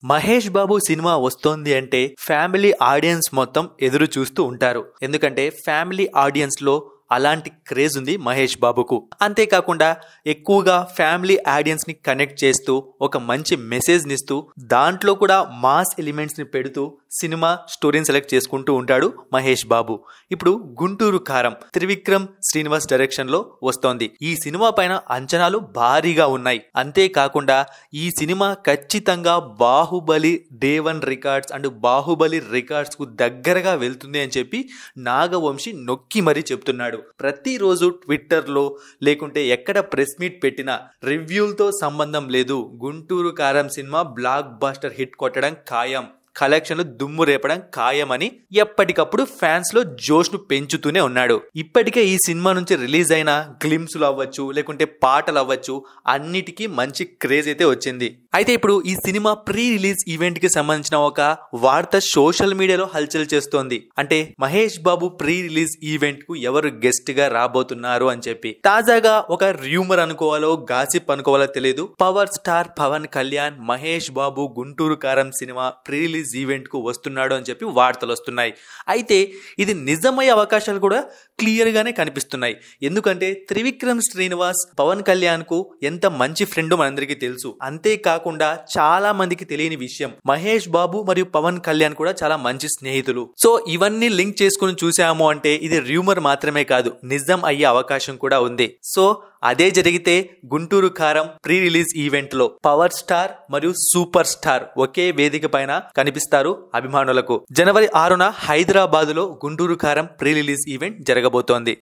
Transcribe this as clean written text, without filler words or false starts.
Mahesh Babu cinema వస్తోంది అంటే family audience మొత్తం ఎదురు చూస్తూ ఉంటారు. ఎందుకంటే ఫ్యామిలీ ఆడియన్స్ లో అలాంటి క్రేజ్ ఉంది మహేష్ బాబుకు. అంతేకాకుండా ఎక్కువగా ఫ్యామిలీ ఆడియన్స్ ని కనెక్ట్ చేస్తూ ఒక మంచి మెసేజ్ నిస్తూ దాంట్లో కూడా మాస్ ఎలిమెంట్స్ ని పెడుతూ సినిమా స్టోరీని సెలెక్ట్ చేసుకుంటూ ఉంటాడు మహేష్ బాబు. ఇప్పుడు గుంటూరు కారం త్రివిక్రమ్ శ్రీనివాస్ డైరెక్షన్ లో వస్తోంది. ఈ సినిమా పైన అంచనాలు భారీగా ఉన్నాయి. అంతేకాకుండా ఈ సినిమా ఖచ్చితంగా Baahubali day 1 records and Baahubali records కు దగ్గరగా వెళ్తుంది అని చెప్పి నాగవంశి నొక్కి మరీ చెప్తున్నాడు. ప్రతిరోజు ట్విట్టర్ లో లేకుంటే ఎక్కడ ప్రెస్ మీట్ పెట్టినా రివ్యూలతో సంబంధం లేదు, గుంటూరు కారం సినిమా బ్లాక్ బస్టర్ హిట్ కొట్టడం ఖాయం, కలెక్షన్లు దుమ్ము రేపడం ఖాయమని ఎప్పటికప్పుడు ఫ్యాన్స్ లో జోష్ ను పెంచుతూనే ఉన్నాడు. ఇప్పటికే ఈ సినిమా నుంచి రిలీజ్ అయిన గ్లిమ్స్లు అవ్వచ్చు లేకుంటే పాటలు అవ్వచ్చు అన్నిటికీ మంచి క్రేజ్ అయితే వచ్చింది. అయితే ఇప్పుడు ఈ సినిమా ప్రీ రిలీజ్ ఈవెంట్ కి సంబంధించిన ఒక వార్త సోషల్ మీడియాలో హల్చల్ చేస్తోంది. అంటే Mahesh Babu pre release event కు ఎవరు గెస్ట్ గా రాబోతున్నారు అని చెప్పి తాజాగా ఒక రూమర్ అనుకోవాలో గాసిప్ అనుకోవాలో తెలియదు, పవర్ స్టార్ పవన్ కళ్యాణ్ మహేష్ బాబు గుంటూరు కారం సినిమా ప్రీ రిలీజ్ ఈవెంట్ కు వస్తున్నాడు అని చెప్పి వార్తలు వస్తున్నాయి. అయితే ఇది నిజమయ్యే అవకాశాలు కూడా క్లియర్ గానే కనిపిస్తున్నాయి. ఎందుకంటే త్రివిక్రమ్ శ్రీనివాస్ పవన్ కళ్యాణ్ కు ఎంత మంచి ఫ్రెండ్ మనందరికీ తెలుసు. అంతేకాకుండా చాలా మందికి తెలియని విషయం, మహేష్ బాబు మరియు పవన్ కళ్యాణ్ కూడా చాలా మంచి స్నేహితులు. సో ఇవన్నీ లింక్ చేసుకుని చూసాము అంటే ఇది రూమర్ మాత్రమే కాదు, నిజం అయ్యే అవకాశం కూడా ఉంది. సో అదే జరిగితే గుంటూరు కారం ప్రీ రిలీజ్ ఈవెంట్ లో పవర్ స్టార్ మరియు సూపర్ స్టార్ ఒకే వేదిక పైన కనిపిస్తారు అభిమానులకు. జనవరి 6న హైదరాబాద్ లో గుంటూరు కారం ప్రీ రిలీజ్ ఈవెంట్ జరగబోతోంది.